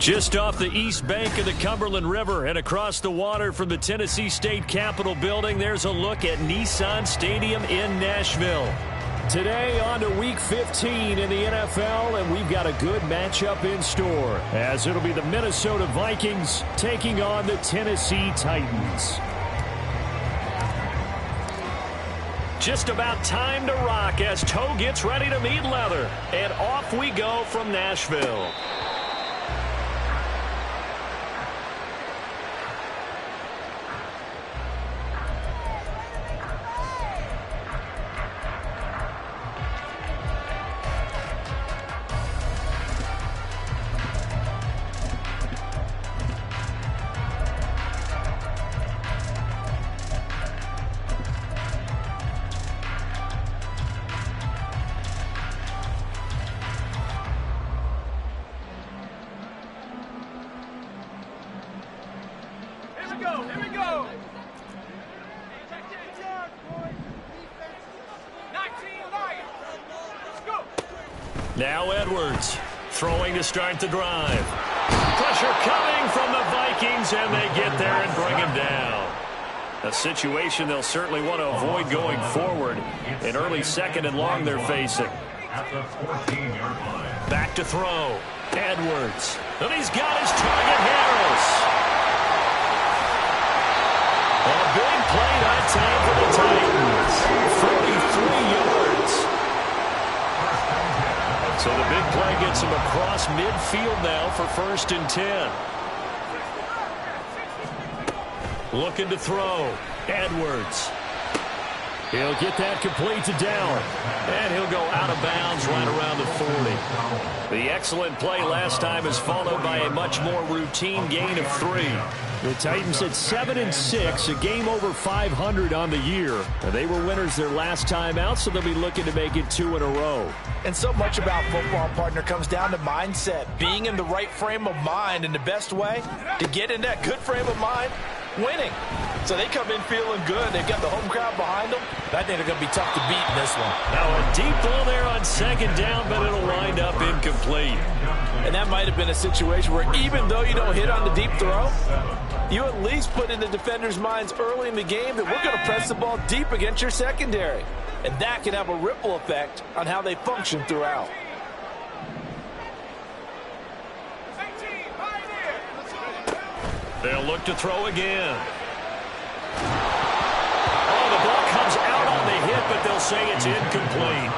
Just off the east bank of the Cumberland River and across the water from the Tennessee State Capitol building, there's a look at Nissan Stadium in Nashville. Today on to Week 15 in the NFL, and we've got a good matchup in store, as it'll be the Minnesota Vikings taking on the Tennessee Titans. Just about time to rock as toe gets ready to meet leather, and off we go from Nashville. Now Edwards throwing to start the drive. Pressure coming from the Vikings, and they get there and bring him down. A situation they'll certainly want to avoid going forward. An early second and long they're facing. Back to throw. Edwards. And he's got his target, Harris. A big play that time for the Titans. 43 yards. So the big play gets him across midfield now for 1st and 10. Looking to throw. Edwards. He'll get that complete to Dowd. And he'll go out of bounds right around the 40. The excellent play last time is followed by a much more routine gain of 3. The Titans at 7-6, a game over 500 on the year. They were winners their last time out, so they'll be looking to make it 2 in a row. And so much about football, partner, comes down to mindset. Being in the right frame of mind, and the best way to get in that good frame of mind, winning. So they come in feeling good. They've got the home crowd behind them. I think they're going to be tough to beat in this one. Now a deep ball there on 2nd down, but it'll wind up incomplete. And that might have been a situation where even though you don't hit on the deep throw, you at least put in the defenders' minds early in the game that we're going to press the ball deep against your secondary. And that can have a ripple effect on how they function throughout. They'll look to throw again. Oh, the ball comes out on the hit, but they'll say it's incomplete.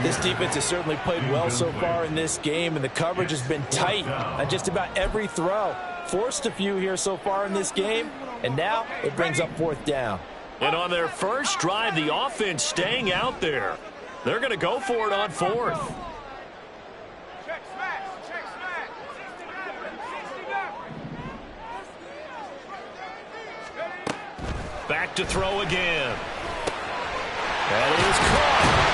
This defense has certainly played well so far in this game, and the coverage has been tight on just about every throw. Forced a few here so far in this game, and now it brings up 4th down. And on their first drive, the offense staying out there. They're going to go for it on 4th. Back to throw again. That is caught.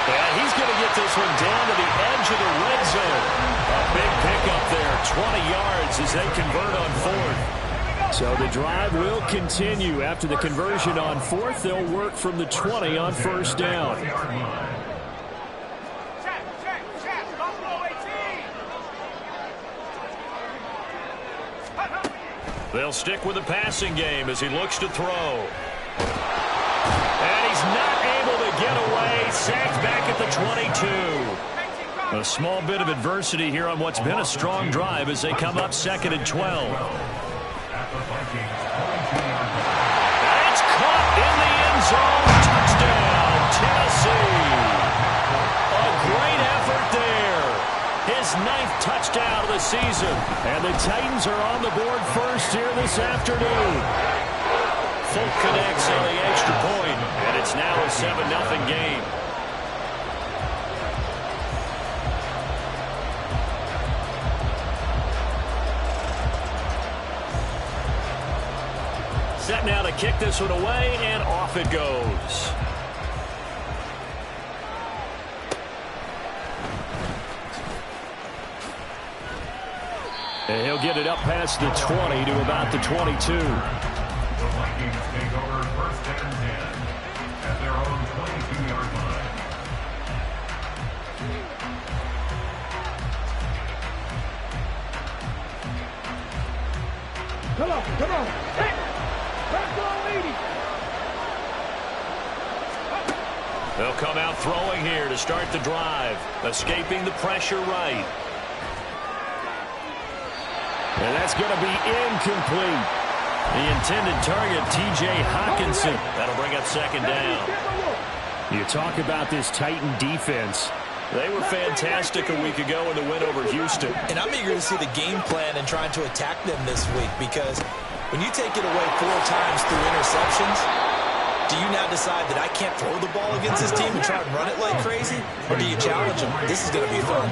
And he's going to get this one down to the edge of the red zone. A big pickup there, 20 yards as they convert on 4th. So the drive will continue. After the conversion on 4th, they'll work from the 20 on 1st down. They'll stick with the passing game as he looks to throw. And he's not able to get away. Sacked back at the 22. A small bit of adversity here on what's been a strong drive as they come up 2nd and 12. And it's caught in the end zone. Touchdown, Tennessee. A great effort there. His 9th touchdown of the season. And the Titans are on the board first here this afternoon. Folk connects on the extra point, and it's now a 7-0 game. Set now to kick this one away, and off it goes. And he'll get it up past the 20 to about the 22. The Vikings take over 1st and 10 at their own 22-yard line. Come on. Hey, let's go, lady. They'll come out throwing here to start the drive, escaping the pressure right. And that's going to be incomplete. The intended target, T.J. Hockenson. That'll bring up second down. You talk about this Titan defense. They were fantastic a week ago in the win over Houston. And I'm eager to see the game plan and trying to attack them this week, because when you take it away 4 times through interceptions, do you now decide that I can't throw the ball against this team and try and run it like crazy? Or do you challenge them? This is going to be fun.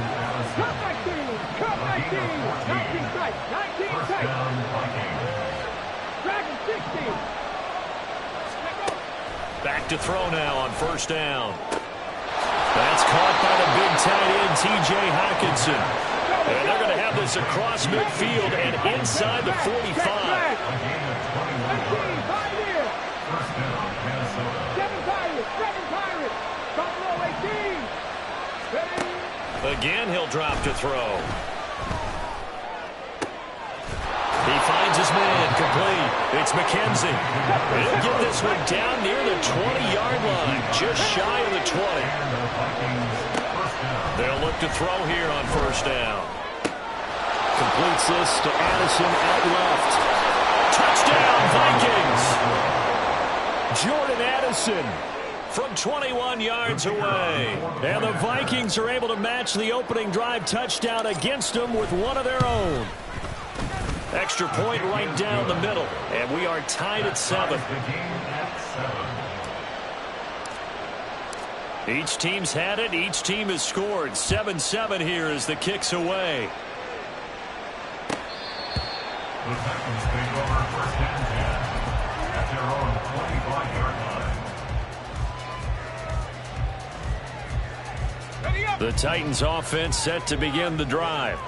Cut 19. 19 tight. 19 tight. Dragon 16. Back to throw now on first down. That's caught by the big tight end, T.J. Hockenson. And they're going to have this across midfield and inside the 45. Again, he'll drop to throw. He finds his man, complete. It's McKenzie. He'll get this one down near the 20-yard line, just shy of the 20. They'll look to throw here on first down. Completes this to Addison out left. Touchdown, Vikings! Jordan Addison from 21 yards away. And the Vikings are able to match the opening drive touchdown against them with one of their own. Extra point right down the middle. And we are tied at 7. Each team's had it. Each team has scored. 7-7 here as the kick's away. The Titans take over first and 10 at their own 25-yard line. The Titans offense set to begin the drive.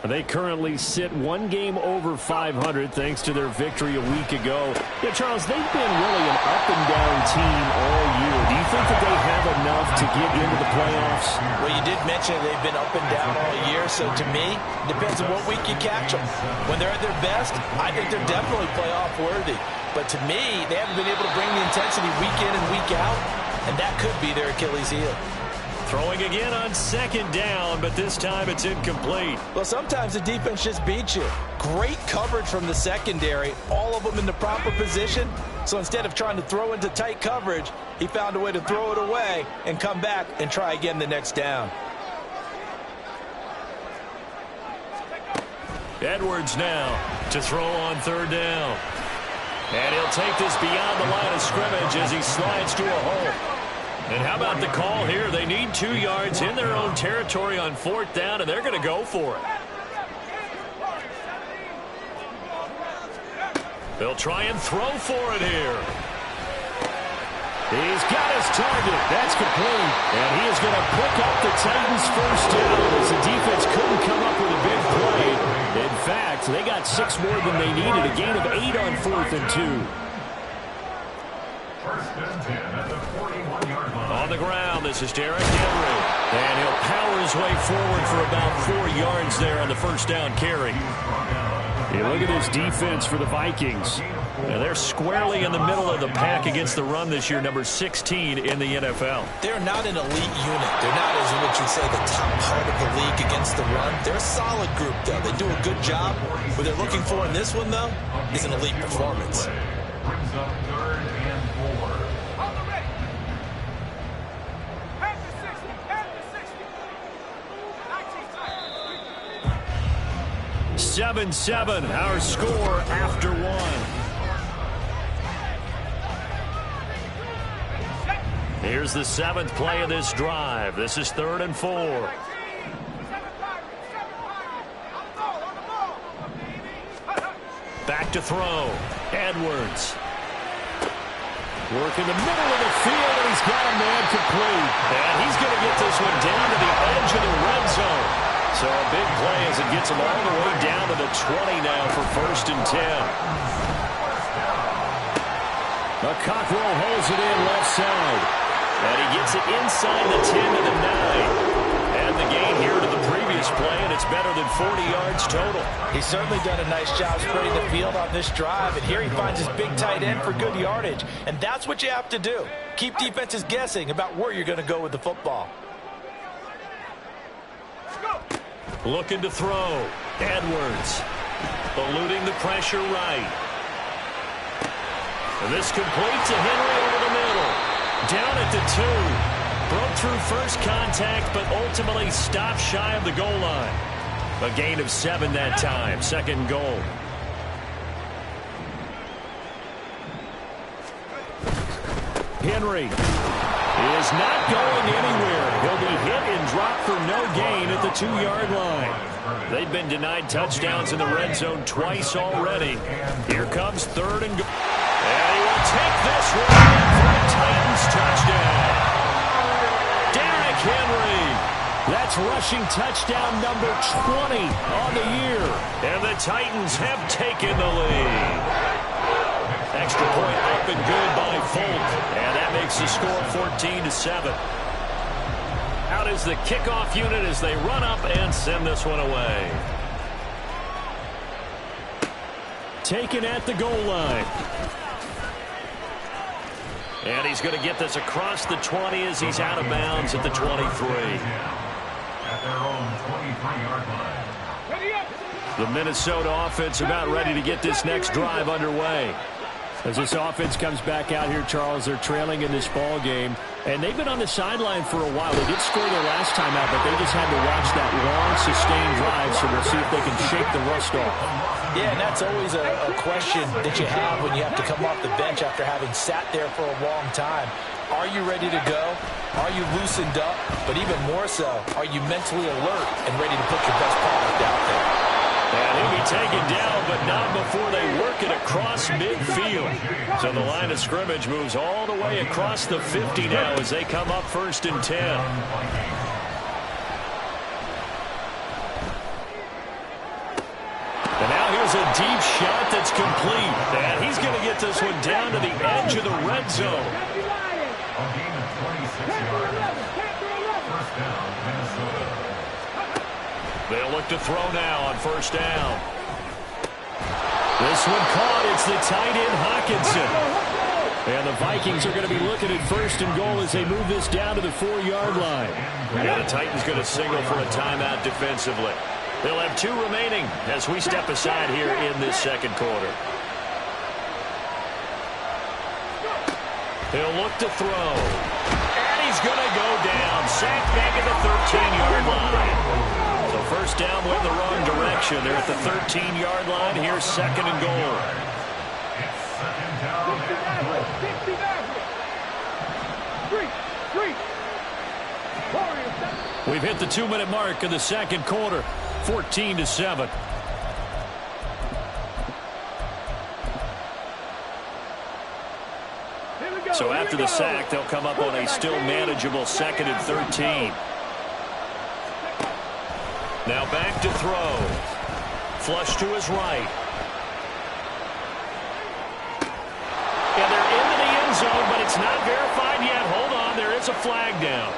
They currently sit one game over 500 thanks to their victory a week ago. Yeah, Charles, they've been really an up-and-down team all year. Do you think that they have enough to get into the playoffs? Well, you did mention they've been up and down all year, so to me, it depends on what week you catch them. When they're at their best, I think they're definitely playoff worthy. But to me, they haven't been able to bring the intensity week in and week out, and that could be their Achilles heel. Throwing again on second down, but this time it's incomplete. Well, sometimes the defense just beats you. Great coverage from the secondary, all of them in the proper position. So instead of trying to throw into tight coverage, he found a way to throw it away and come back and try again the next down. Edwards now to throw on third down. And he'll take this beyond the line of scrimmage as he slides to a hole. And how about the call here? They need 2 yards in their own territory on fourth down, and they're going to go for it. They'll try and throw for it here. He's got his target. That's complete. And he is going to pick up the Titans' first down as the defense couldn't come up with a big play. In fact, they got 6 more than they needed. A gain of 8 on 4th and 2. First and 10 at the 41-yard line. On the ground, this is Derrick Henry. And he'll power his way forward for about 4 yards there on the first down carry. Yeah, look at this defense for the Vikings. And they're squarely in the middle of the pack against the run this year, number 16 in the NFL. They're not an elite unit. They're not, as what you'd say, the top part of the league against the run. They're a solid group, though. They do a good job. What they're looking for in this one, though, is an elite performance. Brings up 3rd and 4. 7-7, our score after 1. Here's the 7th play of this drive. This is 3rd and 4. Back to throw. Edwards. Work in the middle of the field, and he's got a man complete. And he's going to get this one down to the edge of the red zone. So a big play as it gets him all the way down to the 20 now for 1st and 10. A Cockrell holds it in left side. And he gets it inside the 10 to the 9. And the gain here to the previous play, and it's better than 40 yards total. He's certainly done a nice job spreading the field on this drive, and here he finds his big tight end for good yardage. And that's what you have to do. Keep defenses guessing about where you're going to go with the football. Looking to throw. Edwards eluding the pressure right. And this complete to Henry over the middle. Down at the 2. Broke through first contact, but ultimately stopped shy of the goal line. A gain of 7 that time. Second and goal. Henry is not going anywhere. He'll be hit and dropped for no gain at the 2-yard line. They've been denied touchdowns in the red zone twice already. Here comes third and goal. And he will take this one in for a Titans touchdown. Derrick Henry. That's rushing touchdown number 20 on the year. And the Titans have taken the lead. Extra point up and good by Folk. And that makes the score 14-7. Out is the kickoff unit as they run up and send this one away. Taken at the goal line. And he's going to get this across the 20 as he's out of bounds at the 23. At their own 23-yard line. The Minnesota offense about ready to get this next drive underway. As this offense comes back out here, Charles, they're trailing in this ball game, and they've been on the sideline for a while. They did score their last time out, but they just had to watch that long, sustained drive, so we'll see if they can shake the rust off. Yeah, and that's always a question that you have when you have to come off the bench after having sat there for a long time. Are you ready to go? Are you loosened up? But even more so, are you mentally alert and ready to put your best product out there? And he'll be taken down, but not before they work it across midfield. So the line of scrimmage moves all the way across the 50 now as they come up 1st and 10. And now here's a deep shot that's complete. And he's going to get this one down to the edge of the red zone. A gain of 26 yards. First down, Minnesota. They'll look to throw now on 1st down. This one caught. It's the tight end Hockenson. And the Vikings are going to be looking at 1st and goal as they move this down to the 4-yard line. And the Titans going to signal for a timeout defensively. They'll have 2 remaining as we step aside here in this second quarter. He'll look to throw. And he's going to go down. Sacked back at the 13-yard line. So 1st down went in the wrong direction. They're at the 13-yard line. Here's 2nd and goal. It's 2nd down and goal. We've hit the 2-minute mark of the second quarter. 14-7. So after the sack, they'll come up on a still manageable 2nd and 13. Now back to throw. Flush to his right. And they're into the end zone, but it's not verified yet. Hold on, there is a flag down.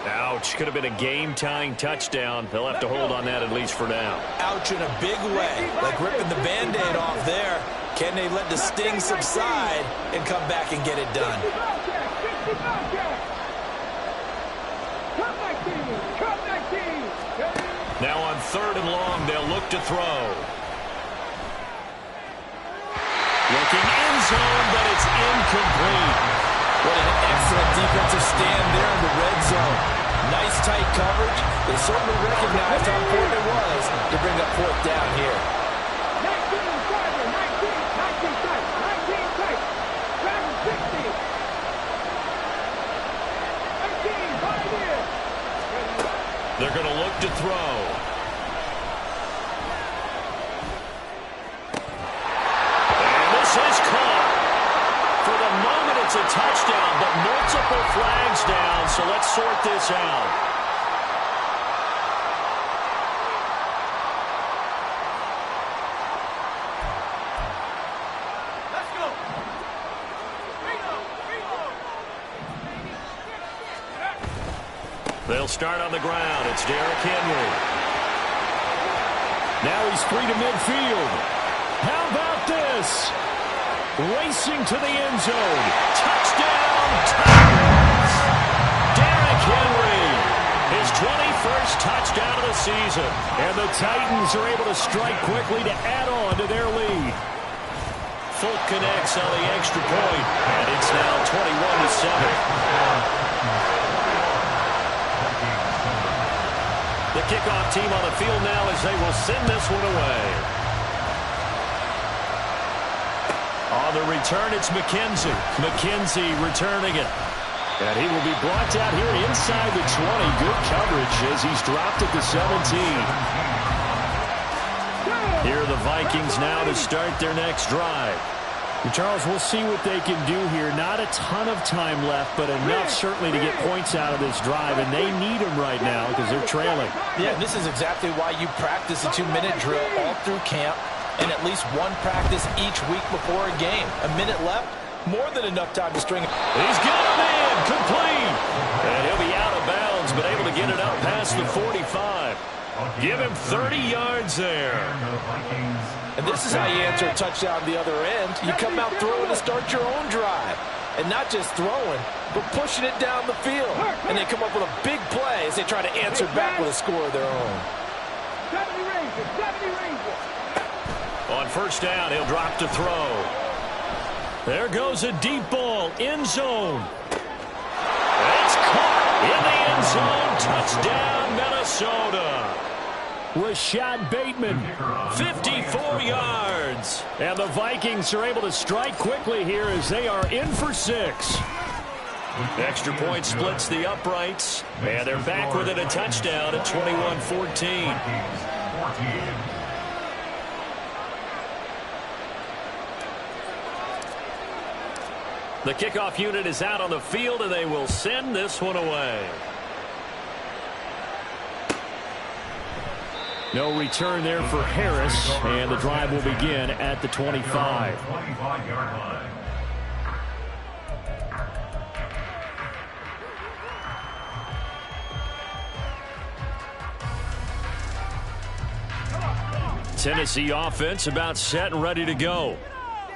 Ouch, could have been a game-tying touchdown. They'll have to hold on that at least for now. Ouch in a big way, like ripping the Band-Aid off there. Can they let the sting subside and come back and get it done? Now on 3rd and long, they'll look to throw. Looking end zone, but it's incomplete. What an excellent defensive stand there in the red zone. Nice tight coverage. They certainly recognized how important it was to bring up 4th down here. 19 tight. Driving 60. 18, 5 here. They're going to look to throw. And this is caught. For the moment, it's a touchdown, but multiple flags down, so let's sort this out. They'll start on the ground. It's Derrick Henry. Now he's free to midfield. How about this? Racing to the end zone. Touchdown, Titans! Derrick Henry, his 21st touchdown of the season. And the Titans are able to strike quickly to add on to their lead. Folk connects on the extra point, and it's now 21-7. The kickoff team on the field now as they will send this one away. On the return, it's McKenzie. McKenzie returning it. And he will be brought down here inside the 20. Good coverage as he's dropped at the 17. Here are the Vikings now to start their next drive. Charles, we'll see what they can do here. Not a ton of time left, but enough certainly to get points out of this drive, and they need them right now because they're trailing. Yeah, this is exactly why you practice a 2-minute drill all through camp and at least one practice each week before a game. A minute left, more than enough time to string it. He's got him in, complete. And he'll be out of bounds, but able to get it out past the 45. Give him 30 yards there. And this is how you answer a touchdown the other end. You come out throwing to start your own drive. And not just throwing, but pushing it down the field. And they come up with a big play as they try to answer back with a score of their own. 70 Rangers. On first down, he'll drop to throw. There goes a deep ball, end zone. It's caught in the end zone. Touchdown, Minnesota. Rashad Bateman, 54 yards. And the Vikings are able to strike quickly here as they are in for 6. Extra point splits the uprights. And they're back within a touchdown at 21-14. The kickoff unit is out on the field, and they will send this one away. No return there for Harris, and the drive will begin at the 25. 25-yard line. Tennessee offense about set and ready to go.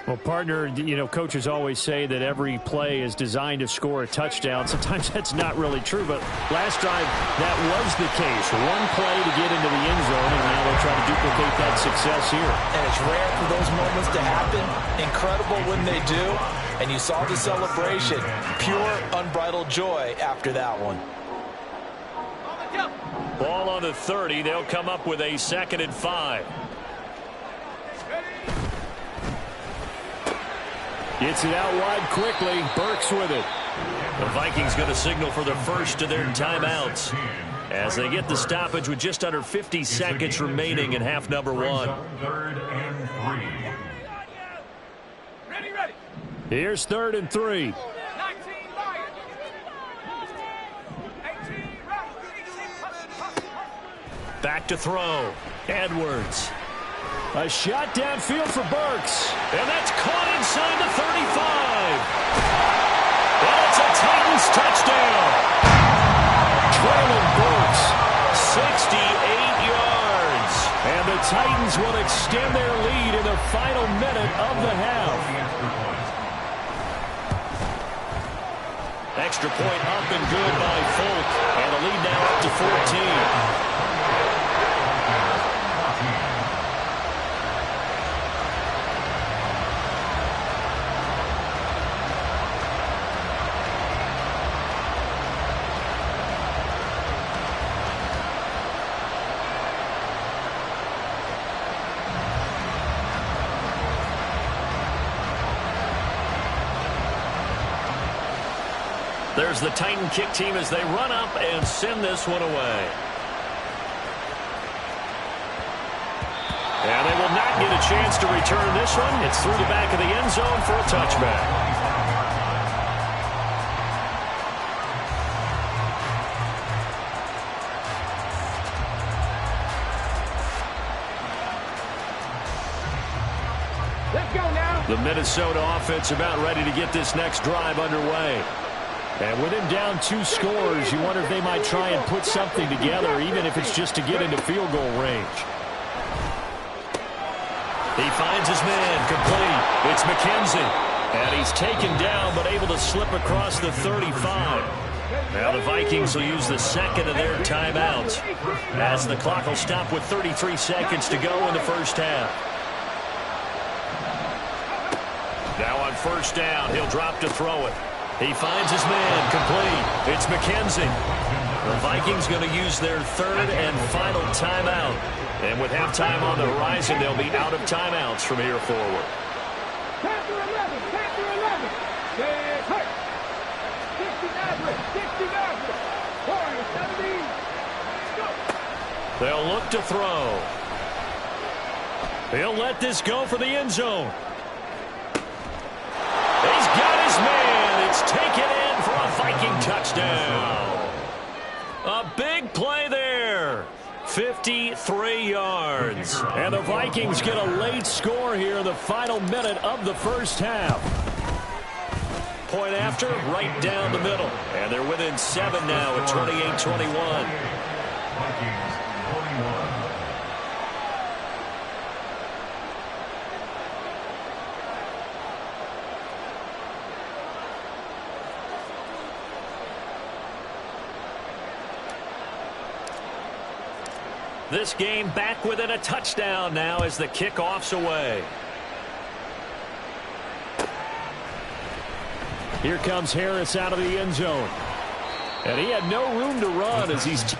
Well, partner, you know, coaches always say that every play is designed to score a touchdown. Sometimes that's not really true, but last drive, that was the case. One play to get into the end zone, and now they'll try to duplicate that success here. And it's rare for those moments to happen. Incredible when they do. And you saw the celebration. Pure, unbridled joy after that one. Ball on the 30. They'll come up with a 2nd and 5. Gets it out wide quickly. Burks with it. The Vikings going to signal for the first of their timeouts as they get the stoppage with just under 50 seconds remaining in half number 1. 3rd and 3. Ready. Here's 3rd and 3. 19 Lions. 18 Back to throw. Edwards. A shot downfield for Burks. And that's caught inside the 35. And it's a Titans touchdown. Traylon Burks. 68 yards. And the Titans will extend their lead in the final minute of the half. Extra point up and good by Folk. And the lead now up to 14. There's the Titan kick team as they run up and send this one away. And they will not get a chance to return this one. It's through the back of the end zone for a touchback. Let's go now. The Minnesota offense about ready to get this next drive underway. And with him down 2 scores, you wonder if they might try and put something together, even if it's just to get into field goal range. He finds his man, complete. It's McKenzie. And he's taken down, but able to slip across the 35. Now the Vikings will use the second of their timeouts, as the clock will stop with 33 seconds to go in the first half. Now on first down, he'll drop to throw it. He finds his man, complete. It's McKenzie. The Vikings going to use their third and final timeout. And with halftime on the horizon, they'll be out of timeouts from here forward. Chapter 11, Chapter 11. Get hurt. 69, 40, 70. Go. They'll look to throw. He'll let this go for the end zone. He's got his man. It's taken in for a Viking touchdown. A big play there. 53 yards. And the Vikings get a late score here in the final minute of the first half. Point after, right down the middle. And they're within 7 now at 28-21. Vikings 41. This game back within a touchdown now as the kickoff's away. Here comes Harris out of the end zone. And he had no room to run as he's...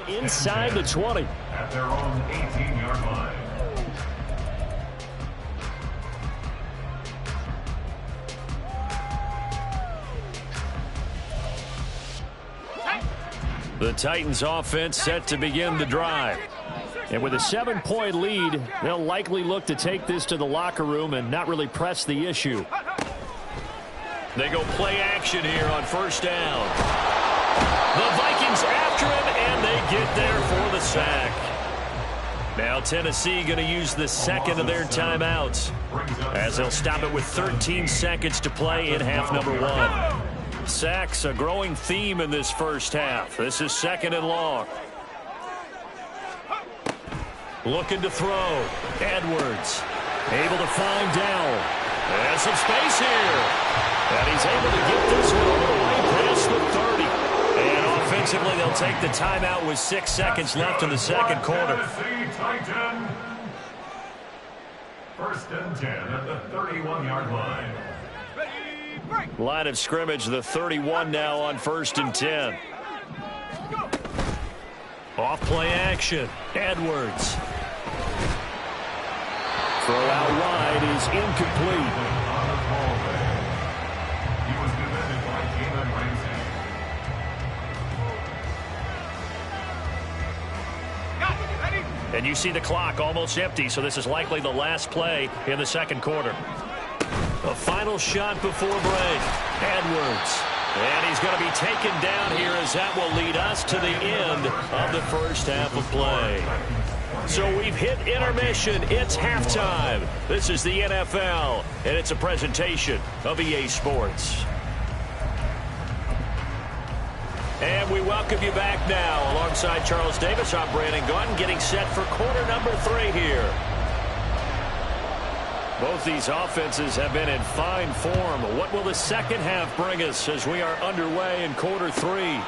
inside the 20. At their own 18-yard line. The Titans offense set to begin the drive. And with a 7-point lead, they'll likely look to take this to the locker room and not really press the issue. They go play action here on first down. The Vikings after him, and they get there for the sack. Now Tennessee going to use the second of their timeouts, as they'll stop it with 13 seconds to play in half number 1. Sacks, a growing theme in this first half. This is second and long. Looking to throw. Edwards able to find Dowell. There's some space here. And he's able to get this one over the line past the 30. And offensively, they'll take the timeout with 6 seconds left in the second quarter. Titan. First and 10 at the 31-yard line. Line of scrimmage, the 31 now on first and 10. Off play action. Edwards. Throw out wide is incomplete. On the ball there. He was defended by Keenan Ramsey. And you see the clock almost empty, so this is likely the last play in the second quarter. A final shot before break. Edwards. And he's going to be taken down here as that will lead us to the end of the first half of play. So we've hit intermission. It's halftime. This is the NFL, and it's a presentation of EA Sports. And we welcome you back now. Alongside Charles Davis, I'm Brandon Gunn, getting set for quarter number 3 here. Both these offenses have been in fine form. What will the second half bring us as we are underway in quarter 3?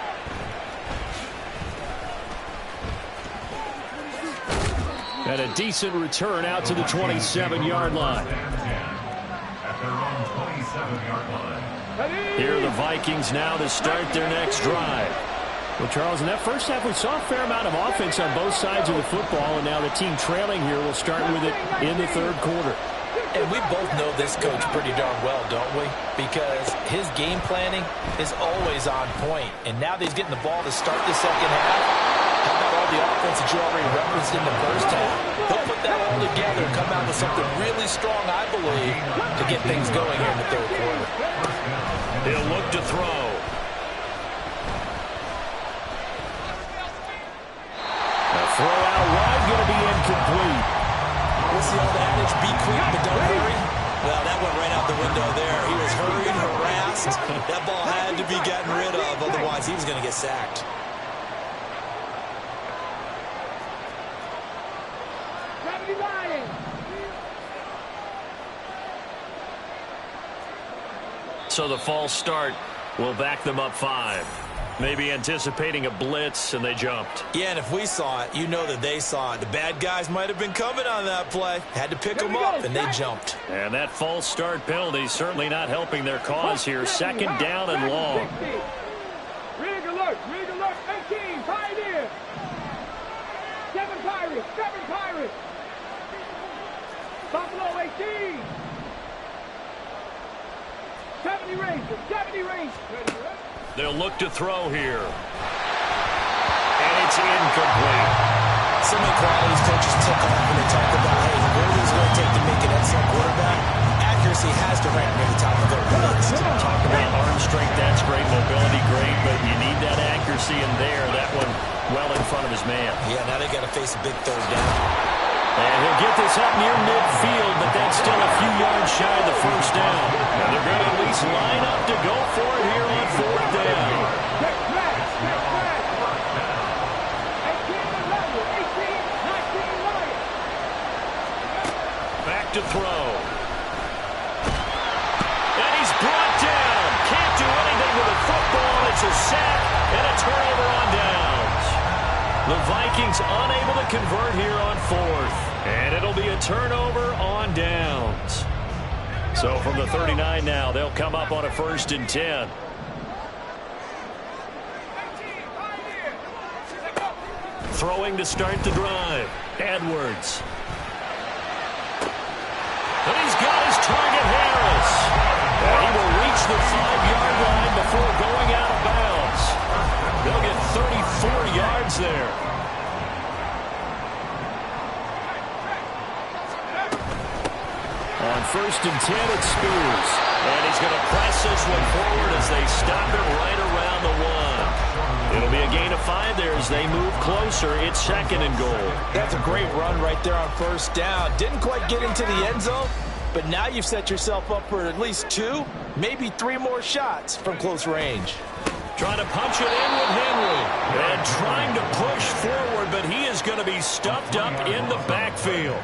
And a decent return out to the 27-yard line. At their own 27-yard line. Here are the Vikings now to start their next drive. Well, Charles, in that first half, we saw a fair amount of offense on both sides of the football, and now the team trailing here will start with it in the third quarter. And we both know this coach pretty darn well, don't we? Because his game planning is always on point. And now that he's getting the ball to start the second half, how about all the offense that you already referenced in the first half? He'll put that all together and come out with something really strong, I believe, to get things going here in the third quarter. He'll look to throw. A throw out wide, going to be incomplete. What's the old adage? Be quick, but don't hurry. Well, that went right out the window there. He was hurried, harassed, That ball had to be gotten rid of, otherwise he was going to get sacked. So the false start will back them up 5. Maybe anticipating a blitz, and they jumped. Yeah, and if we saw it, you know that they saw it. The bad guys might have been coming on that play. Had to pick them up, and they jumped. And that false start penalty certainly not helping their cause here. 2nd down and long. Rig alert, 18, Pioneer. 7 Pirates. Buffalo 18. 70 Rangers. They'll look to throw here. And it's incomplete. So many qualities coaches took off when they talk about, hey, what is it going to take to make an excellent quarterback? Accuracy has to rank near the top of their list. Talk about arm strength, that's great. Mobility, great. But you need that accuracy in there. That one well in front of his man. Yeah, now they got to face a big 3rd down. And he'll get this up near midfield, but that's still a few yards shy of the 1st down. And they're going to at least line up to go for it here on 4th down. Back to throw. And he's brought down. Can't do anything with the football. It's a sack and a turnover on downs. The Vikings unable to convert here on 4th. And it'll be a turnover on downs. So from the 39 now, they'll come up on a 1st and 10. Throwing to start the drive. Edwards. And he's got his target, Harris. And he will reach the 5-yard line before going out of bounds. They'll get 34 yards there. On 1st and 10, it's Spears. And he's going to press this one forward as they stop it right around the 1. It'll be a gain of 5 there as they move closer. It's 2nd and goal. That's a great run right there on 1st down. Didn't quite get into the end zone, but now you've set yourself up for at least 2, maybe 3 more shots from close range. Trying to punch it in with Henry. And trying to push forward, but he is going to be stuffed up in the backfield.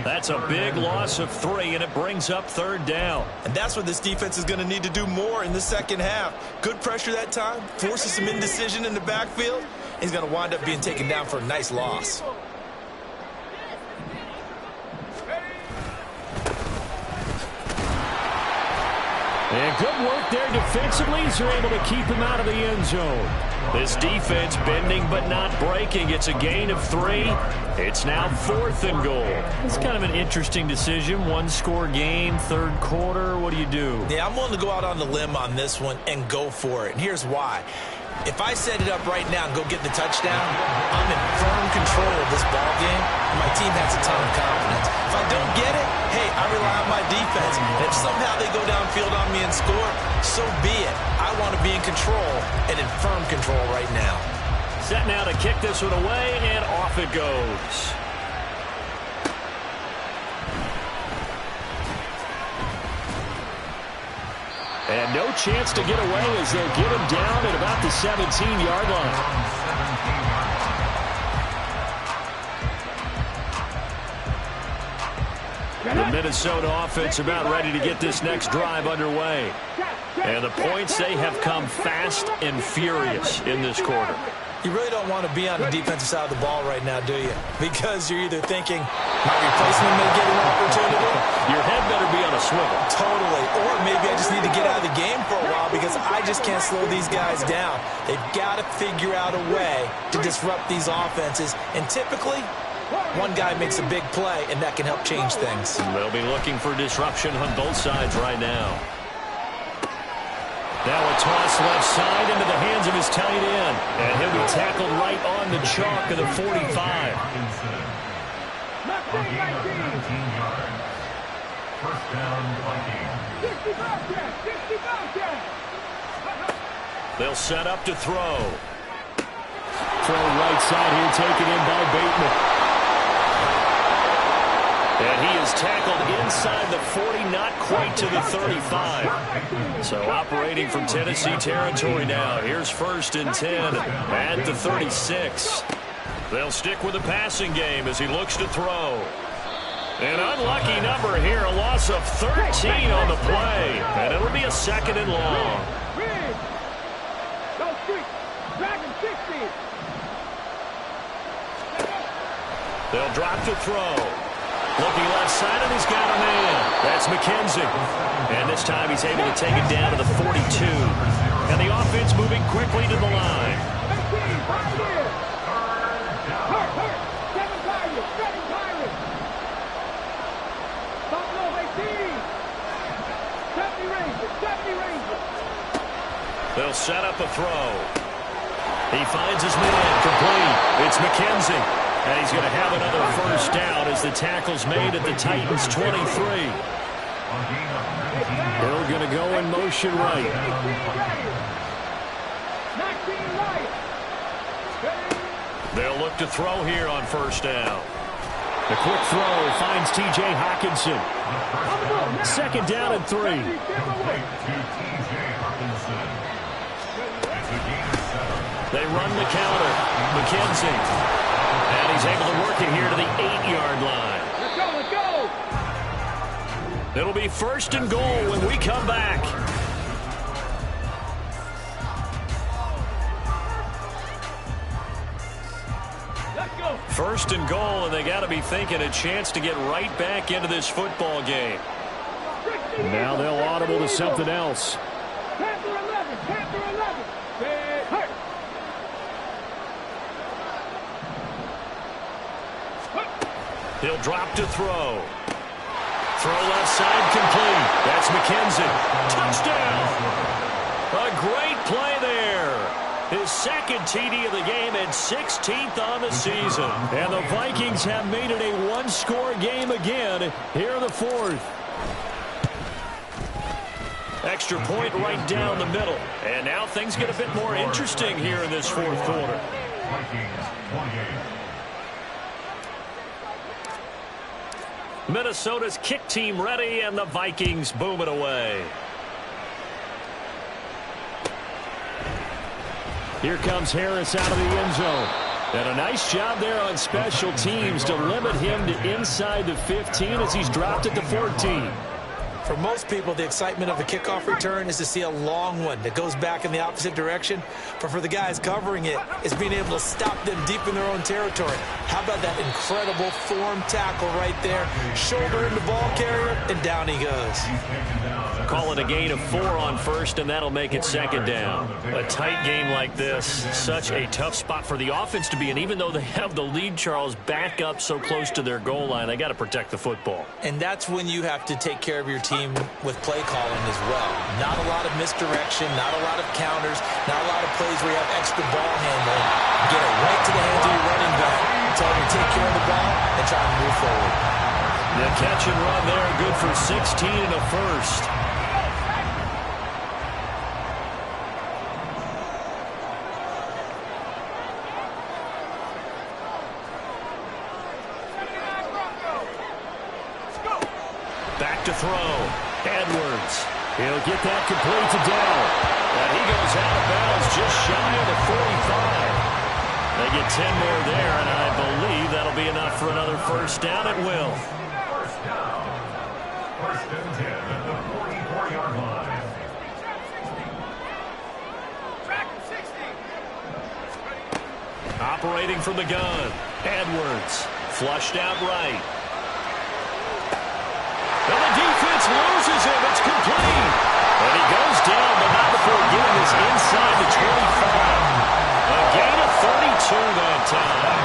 That's a big loss of 3, and it brings up 3rd down. And that's what this defense is going to need to do more in the 2nd half. Good pressure that time, forces some indecision in the backfield. He's going to wind up being taken down for a nice loss. And good work there defensively as they're able to keep him out of the end zone. This defense bending but not breaking. It's a gain of 3. It's now 4th and goal. It's kind of an interesting decision. 1-score game, 3rd quarter. What do you do? Yeah, I'm willing to go out on the limb on this one and go for it. And here's why. If I set it up right now and go get the touchdown, I'm in firm control of this ball game, and my team has a ton of confidence. If I don't get it, hey, I rely on my defense. And if somehow they go downfield on me and score, so be it. I want to be in control and in firm control right now. Set now to kick this one away, and off it goes. And no chance to get away as they'll get him down at about the 17-yard line. The Minnesota offense about ready to get this next drive underway. And the points, they have come fast and furious in this quarter. You really don't want to be on the defensive side of the ball right now, do you? Because you're either thinking, my replacement may get an opportunity. Your head better be on a swivel. Totally. Or maybe I just need to get out of the game for a while because I just can't slow these guys down. They've got to figure out a way to disrupt these offenses. And typically, one guy makes a big play, and that can help change things. They'll be looking for disruption on both sides right now. Now a toss left side into the hands of his tight end. And he'll be tackled right on the chalk of the 45. First down, Vikings. They'll set up to throw. Throw right side here, taken in by Bateman. And he is tackled inside the 40, not quite to the 35. So operating from Tennessee territory now. Here's 1st and 10 at the 36. They'll stick with the passing game as he looks to throw. An unlucky number here, a loss of 13 on the play. And it'll be a 2nd and long. They'll drop to throw. Looking left side, and he's got a man. That's McKenzie. And this time he's able to take it down to the 42. And the offense moving quickly to the line. They'll set up a throw. He finds his man complete. It's McKenzie. And he's going to have another 1st down as the tackle's made at the Titans' 23. They're going to go in motion right. They'll look to throw here on 1st down. The quick throw finds T.J. Hockenson. 2nd down and 3. They run the counter. McKenzie. And he's able to work it here to the 8-yard line. Let's go. It'll be 1st and goal when we come back. Let's go. 1st and goal, and they got to be thinking a chance to get right back into this football game. Now they'll audible to something else. Panther 11. Panther 11. Hurt. He'll drop to throw. Throw left side complete. That's McKenzie. Touchdown. A great play there. His 2nd TD of the game and 16th on the season. And the Vikings have made it a one-score game again here in the 4th. Extra point right down the middle. And now things get a bit more interesting here in this 4th quarter. Vikings 28. Minnesota's kick team ready, and the Vikings boom it away. Here comes Harris out of the end zone. And a nice job there on special teams to limit him to inside the 15 as he's dropped at the 14. For most people, the excitement of a kickoff return is to see a long one that goes back in the opposite direction. But for the guys covering it, it's being able to stop them deep in their own territory. How about that incredible form tackle right there? Shoulder in the ball carrier, and down he goes. Call it a gain of 4 on 1st, and that'll make it 2nd down. A tight game like this, such a tough spot for the offense to be in. Even though they have the lead, Charles, back up so close to their goal line, they got to protect the football. And that's when you have to take care of your team with play calling as well. Not a lot of misdirection, not a lot of counters, not a lot of plays where you have extra ball handling. Get it right to the hands of your running back, tell him to take care of the ball, and try to move forward. The catch and run there, good for 16 and a 1st. Back to throw. Edwards. He'll get that complete to Dell. And he goes out of bounds just shy of the 45. They get 10 more there, and I believe that'll be enough for another 1st down at will. 1st down. 1st and 10 at the 44-yard line. Track 60. Operating from the gun. Edwards. Flushed out right. And the defense loses him. It's complete. And he goes down, but not before getting this inside the 25. A gain of 32 that time.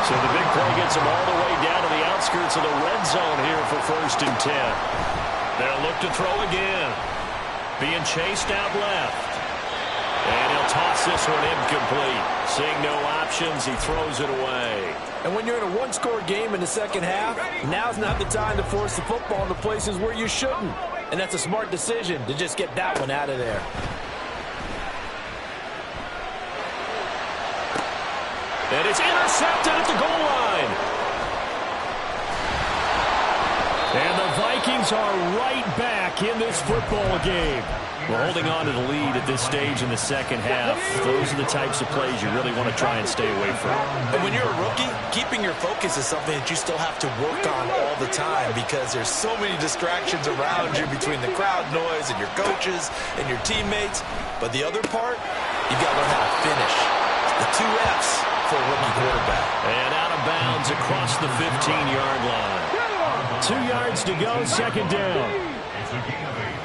So the big play gets him all the way down to the outskirts of the red zone here for 1st and 10. They'll look to throw again. Being chased out left. And he'll toss this one incomplete. Seeing no options, he throws it away. And when you're in a one-score game in the 2nd half, now's not the time to force the football into places where you shouldn't. And that's a smart decision to just get that one out of there. And it's intercepted at the goal line. Vikings are right back in this football game. We're holding on to the lead at this stage in the second half. Those are the types of plays you really want to try and stay away from. And when you're a rookie, keeping your focus is something that you still have to work on all the time because there's so many distractions around you between the crowd noise and your coaches and your teammates. But the other part, you've got to learn how to finish. The 2 F's for a rookie quarterback. And out of bounds across the 15-yard line. 2 yards to go, second down. It's a gain of 8.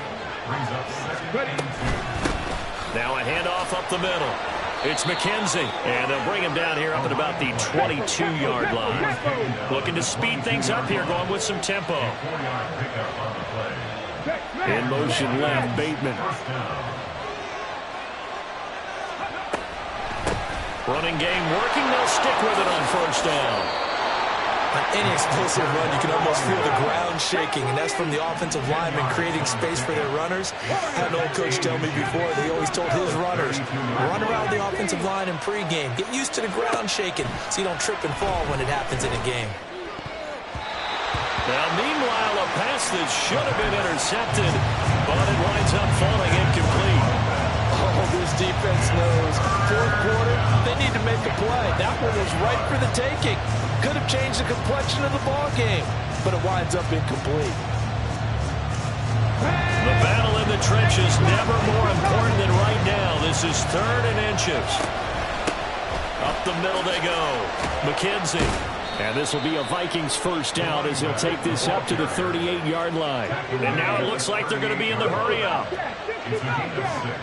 Brings up second and 2. Now a handoff up the middle. It's McKenzie, and they'll bring him down here up at about the 22-yard line. Looking to speed things up here, going with some tempo. 4-yard pickup on the play. In motion left, Bateman. First down. Running game working, they'll stick with it on first down. On any explosive run, you can almost feel the ground shaking, and that's from the offensive linemen creating space for their runners. I had an old coach tell me before, they always told his runners, run around the offensive line in pregame. Get used to the ground shaking so you don't trip and fall when it happens in a game. Now, meanwhile, a pass that should have been intercepted, but it winds up falling incomplete. Oh, this defense knows. Fourth quarter, they need to make a play. That one was right for the taking. Could have changed the complexion of the ball game, but it winds up incomplete. The battle in the trenches never more important than right now. This is 3rd and inches. Up the middle they go. McKenzie. And this will be a Vikings first down as he'll take this up to the 38-yard line. And now it looks like they're going to be in the hurry up. It's a gain of 6.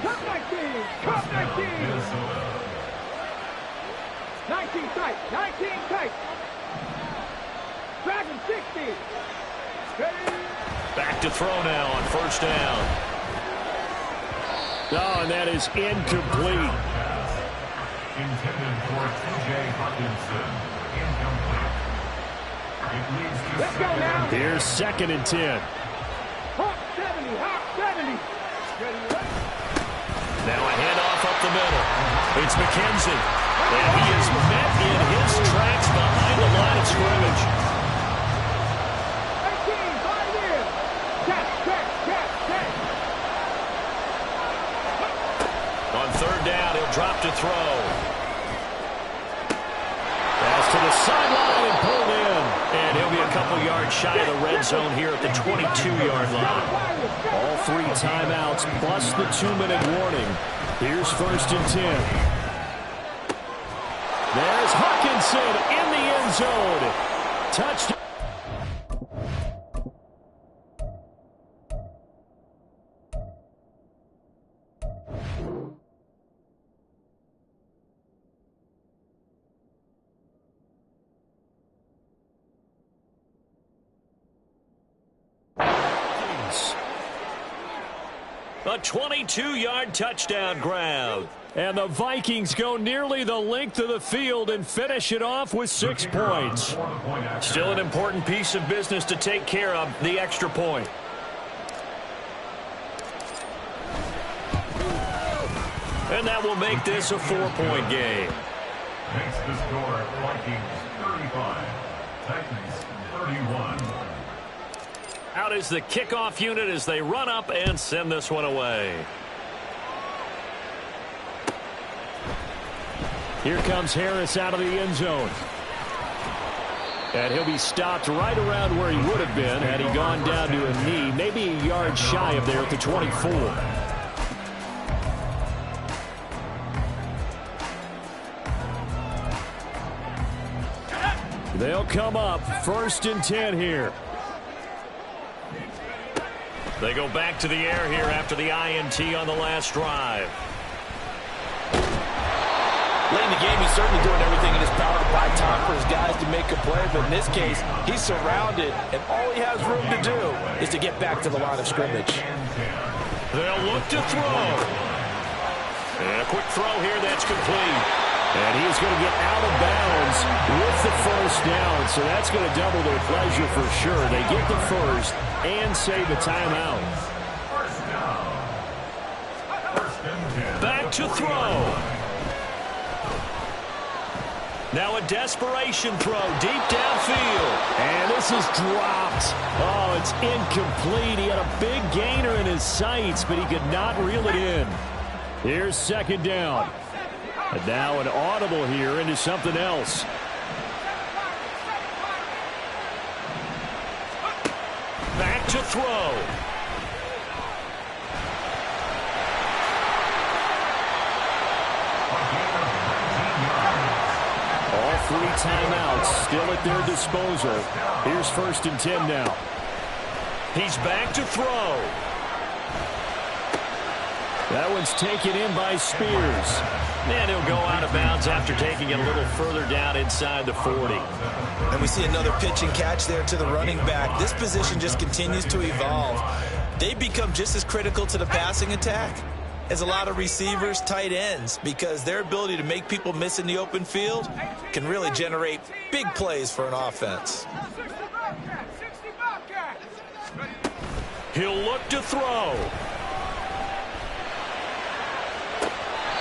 First down, Minnesota. 19 tight, 19 tight. Dragon 60. Back to throw now on first down. Oh, and that is incomplete. Intended for T.J. Hawkinson. Incomplete. It leads to Let's go now. Here's 2nd and 10. Hawk 70, Hawk 70. Ready, ready. Now a handoff up the middle. It's McKenzie. And he is met in his tracks behind the line of scrimmage. 18, 5 years. Catch. On 3rd down, he'll drop to throw. Pass to the sideline and pulled in. And he'll be a couple yards shy of the red zone here at the 22-yard line. All 3 timeouts plus the 2-minute warning. Here's 1st and 10. There's Hawkinson in the end zone. Touchdown. A 22-yard touchdown grab. And the Vikings go nearly the length of the field and finish it off with 6 points. Still an important piece of business to take care of, the extra point. And that will make this a 4-point game. makes the score Vikings 35, Titans 31. Out is the kickoff unit as they run up and send this one away. Here comes Harris out of the end zone. And he'll be stopped right around where he would have been had he gone down to a knee, maybe a yard shy of there at the 24. They'll come up 1st and 10 here. They go back to the air here after the INT on the last drive. Late in the game, he's certainly doing everything in his power to buy time for his guys to make a play. But in this case, he's surrounded, and all he has room to do is to get back to the line of scrimmage. They'll look to throw. And a quick throw here that's complete. And he's going to get out of bounds with the first down. So that's going to double their pleasure for sure. They get the first and save the timeout. Back to throw. Now a desperation throw deep downfield. And this is dropped. Oh, it's incomplete. He had a big gainer in his sights, but he could not reel it in. Here's second down. And now an audible here into something else. Back to throw. All 3 timeouts still at their disposal. Here's 1st and 10 now. He's back to throw. That one's taken in by Spears. And he'll go out of bounds after taking it a little further down inside the 40. And we see another pitch and catch there to the running back. This position just continues to evolve. They've become just as critical to the passing attack as a lot of receivers, tight ends, because their ability to make people miss in the open field can really generate big plays for an offense. He'll look to throw.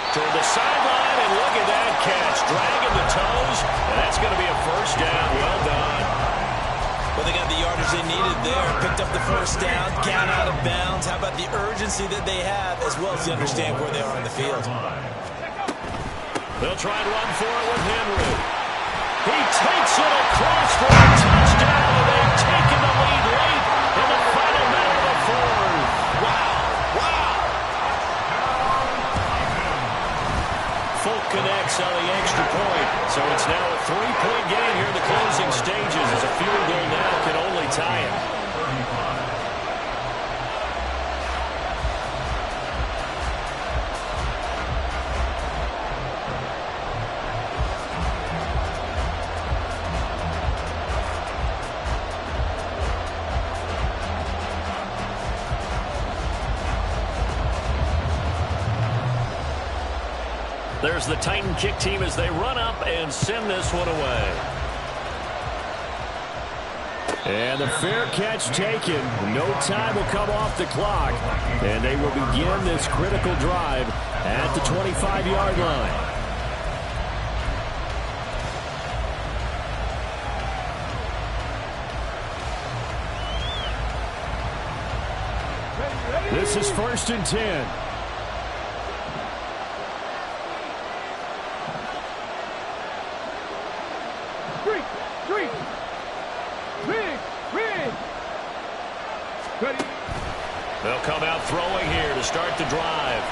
Toward the sideline, and look at that catch. Dragging the toes, and that's going to be a first down. Well done. Well, they got the yardage they needed there. Picked up the first down, got out of bounds. How about the urgency that they have, as well as they understand where they are on the field? They'll try and run for it with Henry. He takes it across for a touchdown, and they've taken the lead late in the final minute of the 4th. Wow. Folk connects on the extra point. So it's now a 3-point game here in the closing stages as a field goal now can only tie it. There's the Titan kick team as they run up and send this one away. And the fair catch taken. No time will come off the clock. And they will begin this critical drive at the 25-yard line. This is 1st and 10. They'll come out throwing here to start the drive.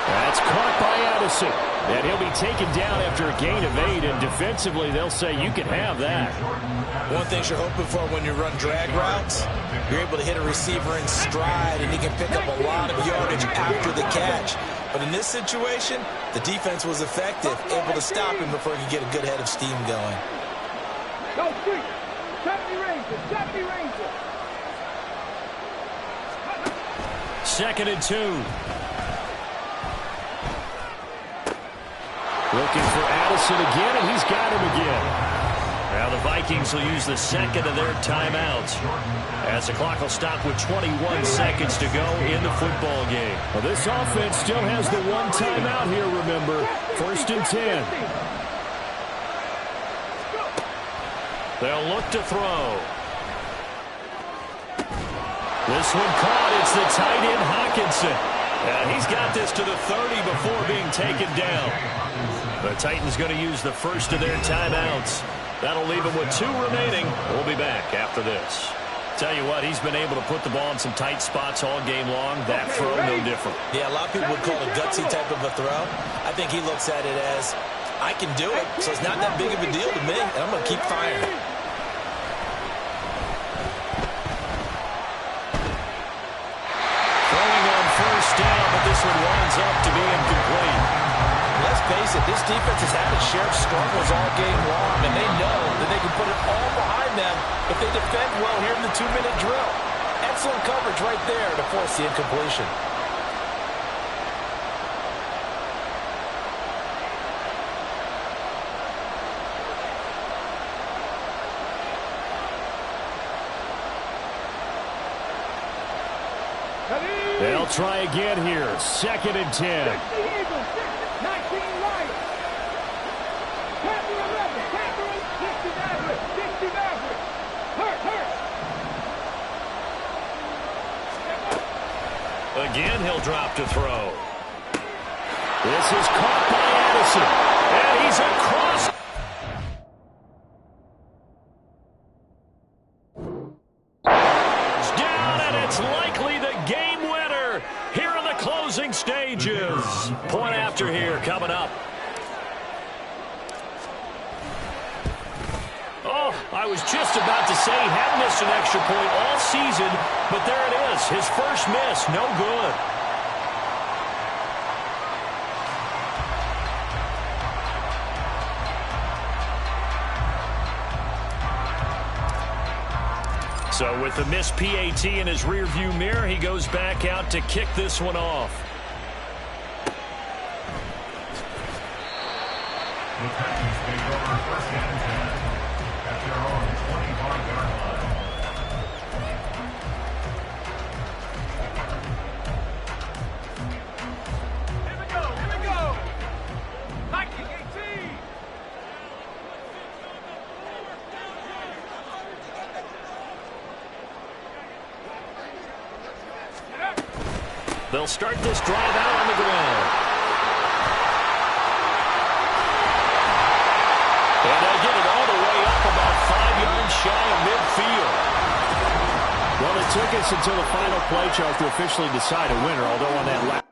That's caught by Addison. And he'll be taken down after a gain of 8. And defensively, they'll say you can have that. One thing you're hoping for when you run drag routes, you're able to hit a receiver in stride, and he can pick up a lot of yardage after the catch. But in this situation, the defense was effective, able to stop him before he could get a good head of steam going. Go street. 70 Rangers. 70 Rangers. 2nd and 2. Looking for Addison again, and he's got him again. Now the Vikings will use the second of their timeouts as the clock will stop with 21 seconds to go in the football game. Well, this offense still has the one timeout here, remember. 1st and 10. They'll look to throw. This one caught. It's the tight end Hockenson. And he's got this to the 30 before being taken down. The Titans going to use the first of their timeouts. That'll leave him with 2 remaining. We'll be back after this. Tell you what, he's been able to put the ball in some tight spots all game long. That throw, no different. Yeah, a lot of people would call it a gutsy type of a throw. I think he looks at it as, I can do it, so it's not that big of a deal to me, and I'm going to keep firing. Throwing on first down, but this one winds up to be incomplete. Let's face it, this defense has had its share of struggles all game long, and they know that they can put it all behind them if they defend well here in the 2-minute drill. Excellent coverage right there to force the incompletion. They'll try again here. 2nd and 10. 60 Eagles. 19 Lions. Again, he'll drop to throw. This is caught by Addison. And he's across. It's down, and it's likely the game winner here in the closing stages. Point after here coming up. Oh, I was just about to say he hadn't missed an extra point all season, but there it is. His first miss, no good. So with the missed PAT in his rearview mirror, he goes back out to kick this one off. The Titans take over first and 10 at their own 25-yard line. Here we go. Lightning 18. They'll start this drive out on the ground. And they'll get it all the way up about 5 yards shy of midfield. Well, it took us until the final play, Charles, to officially decide a winner, although on that last